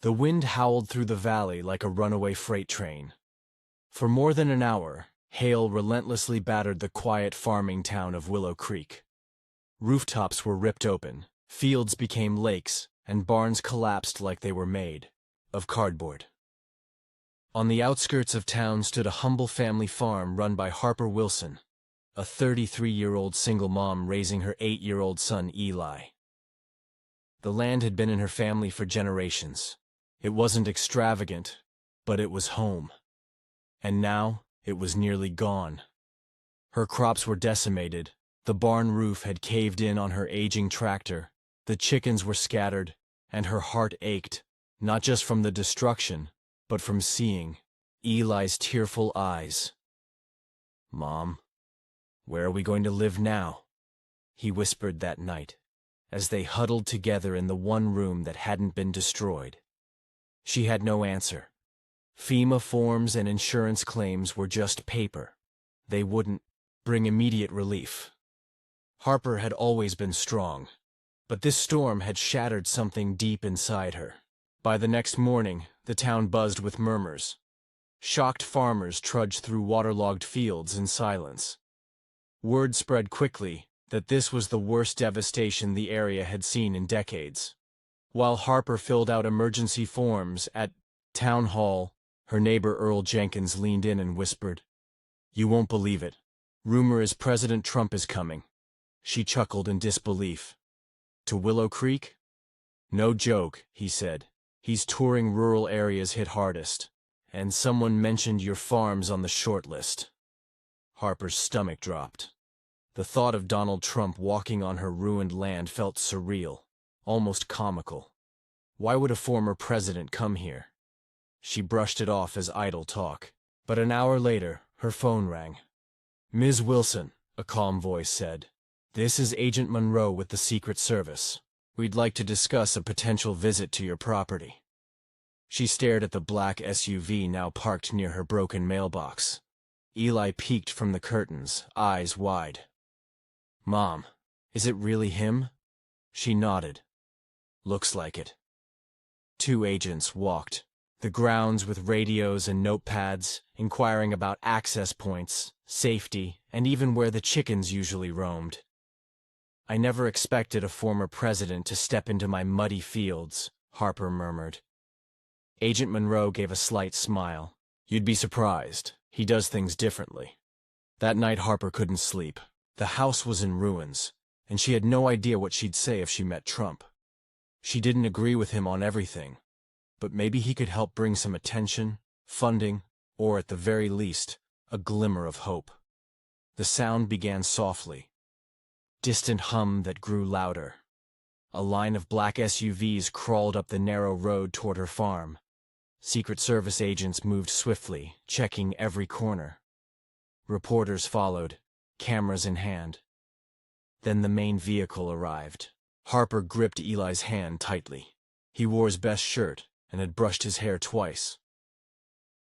The wind howled through the valley like a runaway freight train. For more than an hour, hail relentlessly battered the quiet farming town of Willow Creek. Rooftops were ripped open, fields became lakes, and barns collapsed like they were made of cardboard. On the outskirts of town stood a humble family farm run by Harper Wilson, a 33-year-old single mom raising her 8-year-old son Eli. The land had been in her family for generations. It wasn't extravagant, but it was home. And now, it was nearly gone. Her crops were decimated, the barn roof had caved in on her aging tractor, the chickens were scattered, and her heart ached, not just from the destruction, but from seeing Eli's tearful eyes. "Mom, where are we going to live now?" he whispered that night, as they huddled together in the one room that hadn't been destroyed. She had no answer. FEMA forms and insurance claims were just paper. They wouldn't bring immediate relief. Harper had always been strong, but this storm had shattered something deep inside her. By the next morning, the town buzzed with murmurs. Shocked farmers trudged through waterlogged fields in silence. Word spread quickly that this was the worst devastation the area had seen in decades. While Harper filled out emergency forms at Town Hall, her neighbor Earl Jenkins leaned in and whispered, "You won't believe it. Rumor is President Trump is coming." She chuckled in disbelief. "To Willow Creek?" "No joke," he said. "He's touring rural areas hit hardest. And someone mentioned your farms on the short list." Harper's stomach dropped. The thought of Donald Trump walking on her ruined land felt surreal, almost comical. Why would a former president come here? She brushed it off as idle talk. But an hour later, her phone rang. "Ms. Wilson," a calm voice said. "This is Agent Monroe with the Secret Service. We'd like to discuss a potential visit to your property." She stared at the black SUV now parked near her broken mailbox. Eli peeked from the curtains, eyes wide. "Mom, is it really him?" She nodded. "Looks like it." Two agents walked the grounds with radios and notepads, inquiring about access points, safety, and even where the chickens usually roamed. "I never expected a former president to step into my muddy fields," Harper murmured. Agent Monroe gave a slight smile. "You'd be surprised. He does things differently." That night Harper couldn't sleep. The house was in ruins, and she had no idea what she'd say if she met Trump. She didn't agree with him on everything, but maybe he could help bring some attention, funding, or at the very least, a glimmer of hope. The sound began softly. Distant hum that grew louder. A line of black SUVs crawled up the narrow road toward her farm. Secret Service agents moved swiftly, checking every corner. Reporters followed, cameras in hand. Then the main vehicle arrived. Harper gripped Eli's hand tightly. He wore his best shirt and had brushed his hair twice.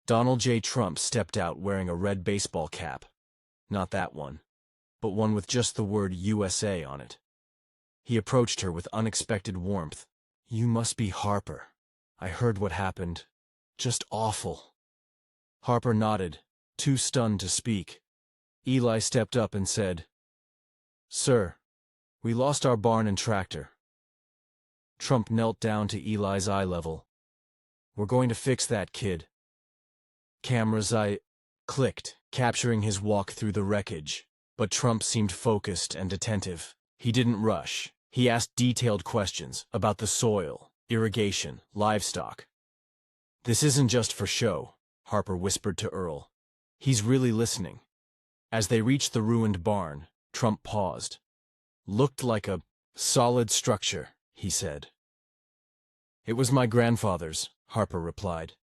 Donald J. Trump stepped out wearing a red baseball cap. Not that one, but one with just the word USA on it. He approached her with unexpected warmth. "You must be Harper. I heard what happened. Just awful." Harper nodded, too stunned to speak. Eli stepped up and said, "Sir, we lost our barn and tractor." Trump knelt down to Eli's eye level. "We're going to fix that, kid." Cameras clicked, capturing his walk through the wreckage. But Trump seemed focused and attentive. He didn't rush. He asked detailed questions about the soil, irrigation, livestock. "This isn't just for show," Harper whispered to Earl. "He's really listening." As they reached the ruined barn, Trump paused. "Looked like a solid structure," he said. "It was my grandfather's," Harper replied.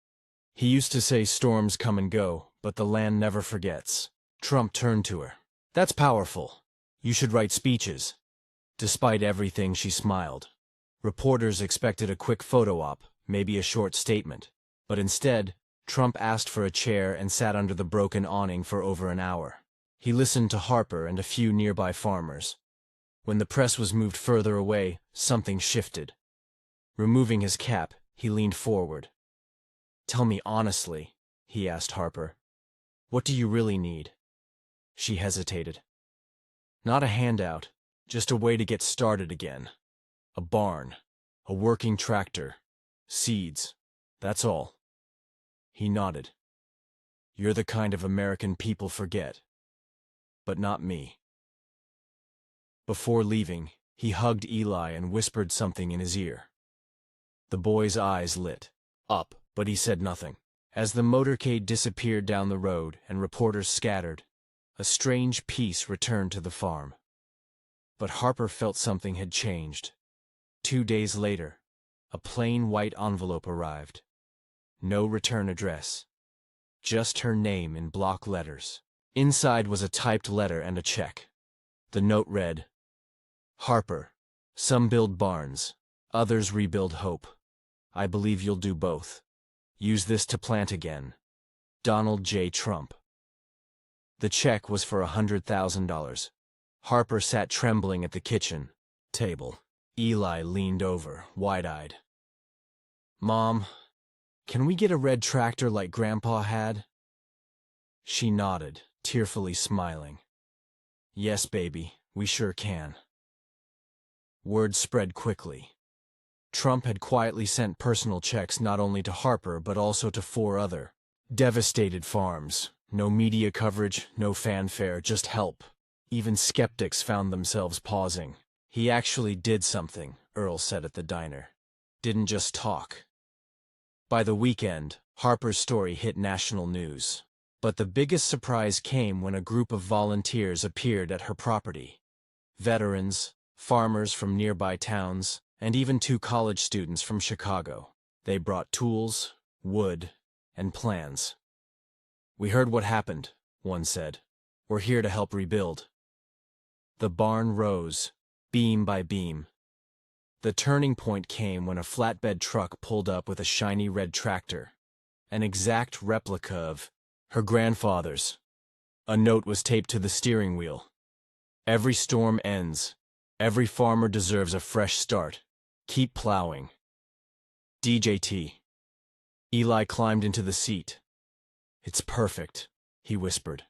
"He used to say storms come and go, but the land never forgets." Trump turned to her. "That's powerful. You should write speeches." Despite everything, she smiled. Reporters expected a quick photo op, maybe a short statement. But instead, Trump asked for a chair and sat under the broken awning for over an hour. He listened to Harper and a few nearby farmers. When the press was moved further away, something shifted. Removing his cap, He leaned forward. "Tell me honestly," he asked Harper. "What do you really need?" She hesitated. "Not a handout, just a way to get started again. A barn, a working tractor, seeds, that's all." He nodded. "You're the kind of American people forget. But not me." Before leaving, he hugged Eli and whispered something in his ear. The boy's eyes lit up, but he said nothing. As the motorcade disappeared down the road and reporters scattered, a strange peace returned to the farm. But Harper felt something had changed. 2 days later, a plain white envelope arrived. No return address. Just her name in block letters. Inside was a typed letter and a check. The note read, "Harper, some build barns, others rebuild hope. I believe you'll do both. Use this to plant again. Donald J. Trump." The check was for $100,000. Harper sat trembling at the kitchen table. Eli leaned over, wide-eyed. "Mom, can we get a red tractor like Grandpa had?" She nodded, tearfully smiling. "Yes, baby, we sure can." Word spread quickly. Trump had quietly sent personal checks not only to Harper but also to 4 other devastated farms. No media coverage, no fanfare, just help. Even skeptics found themselves pausing. "He actually did something," Earl said at the diner. "Didn't just talk." By the weekend, Harper's story hit national news. But the biggest surprise came when a group of volunteers appeared at her property. Veterans, farmers from nearby towns, and even 2 college students from Chicago. They brought tools, wood, and plans. "We heard what happened," one said. "We're here to help rebuild." The barn rose, beam by beam. The turning point came when a flatbed truck pulled up with a shiny red tractor, an exact replica of her grandfather's. A note was taped to the steering wheel. "Every storm ends. Every farmer deserves a fresh start. Keep plowing. DJT." Eli climbed into the seat. "It's perfect," he whispered.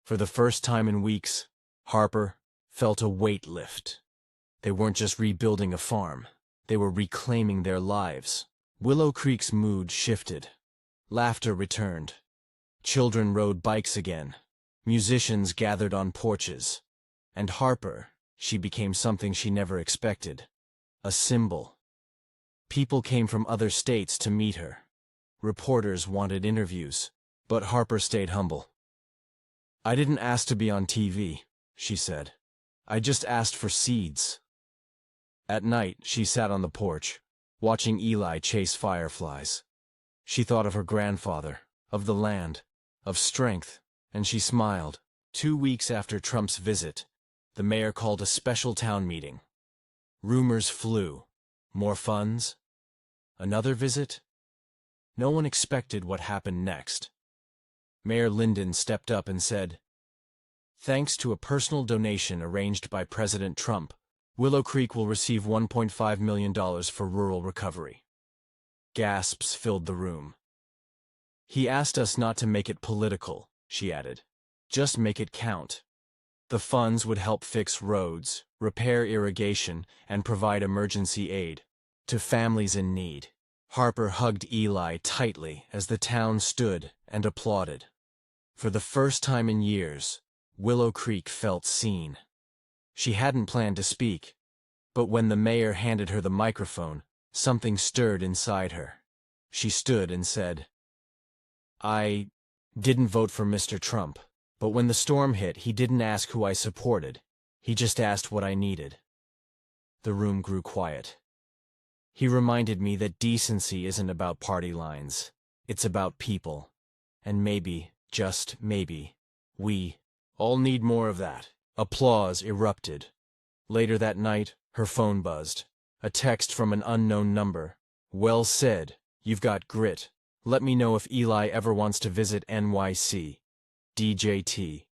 For the first time in weeks, Harper felt a weight lift. They weren't just rebuilding a farm. They were reclaiming their lives. Willow Creek's mood shifted. Laughter returned. Children rode bikes again. Musicians gathered on porches. And Harper, she became something she never expected. A symbol. People came from other states to meet her. Reporters wanted interviews. But Harper stayed humble. "I didn't ask to be on TV," she said. "I just asked for seeds." At night, she sat on the porch, watching Eli chase fireflies. She thought of her grandfather, of the land, of strength, and she smiled. 2 weeks after Trump's visit, the mayor called a special town meeting. Rumors flew. More funds? Another visit? No one expected what happened next. Mayor Linden stepped up and said, "Thanks to a personal donation arranged by President Trump, Willow Creek will receive $1.5 million for rural recovery." Gasps filled the room. "He asked us not to make it political," she added. "Just make it count." The funds would help fix roads, repair irrigation, and provide emergency aid to families in need. Harper hugged Eli tightly as the town stood and applauded. For the first time in years, Willow Creek felt seen. She hadn't planned to speak, but when the mayor handed her the microphone, something stirred inside her. She stood and said, "I didn't vote for Mr. Trump, but when the storm hit, he didn't ask who I supported. He just asked what I needed." The room grew quiet. "He reminded me that decency isn't about party lines. It's about people. And maybe, just maybe, we all need more of that." Applause erupted. Later that night, her phone buzzed. A text from an unknown number. "Well said. You've got grit. Let me know if Eli ever wants to visit NYC. DJT."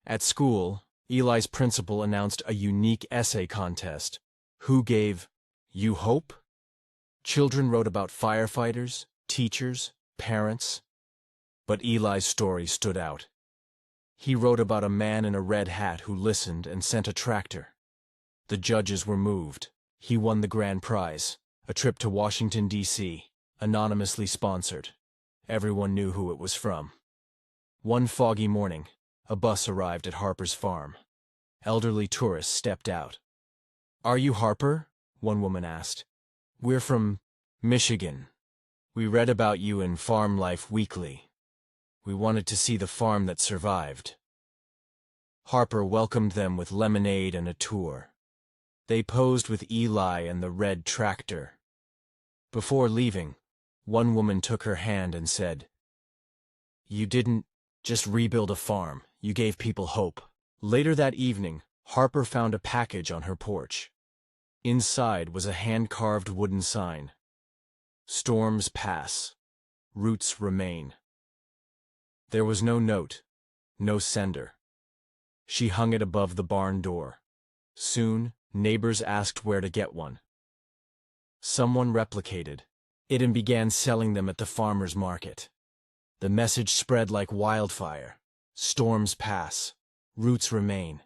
At school, Eli's principal announced a unique essay contest. "Who gave you hope?" Children wrote about firefighters, teachers, parents, but Eli's story stood out. He wrote about a man in a red hat who listened and sent a tractor. The judges were moved. He won the grand prize, a trip to Washington, D.C., anonymously sponsored. Everyone knew who it was from. One foggy morning, a bus arrived at Harper's farm. Elderly tourists stepped out. "Are you Harper?" one woman asked. "We're from Michigan. We read about you in Farm Life Weekly. We wanted to see the farm that survived." Harper welcomed them with lemonade and a tour. They posed with Eli and the red tractor. Before leaving, one woman took her hand and said, "You didn't just rebuild a farm, you gave people hope." Later that evening, Harper found a package on her porch. Inside was a hand-carved wooden sign. "Storms pass. Roots remain." There was no note, no sender. She hung it above the barn door. Soon, neighbors asked where to get one. Someone replicated it and began selling them at the farmer's market. The message spread like wildfire. Storms pass. Roots remain.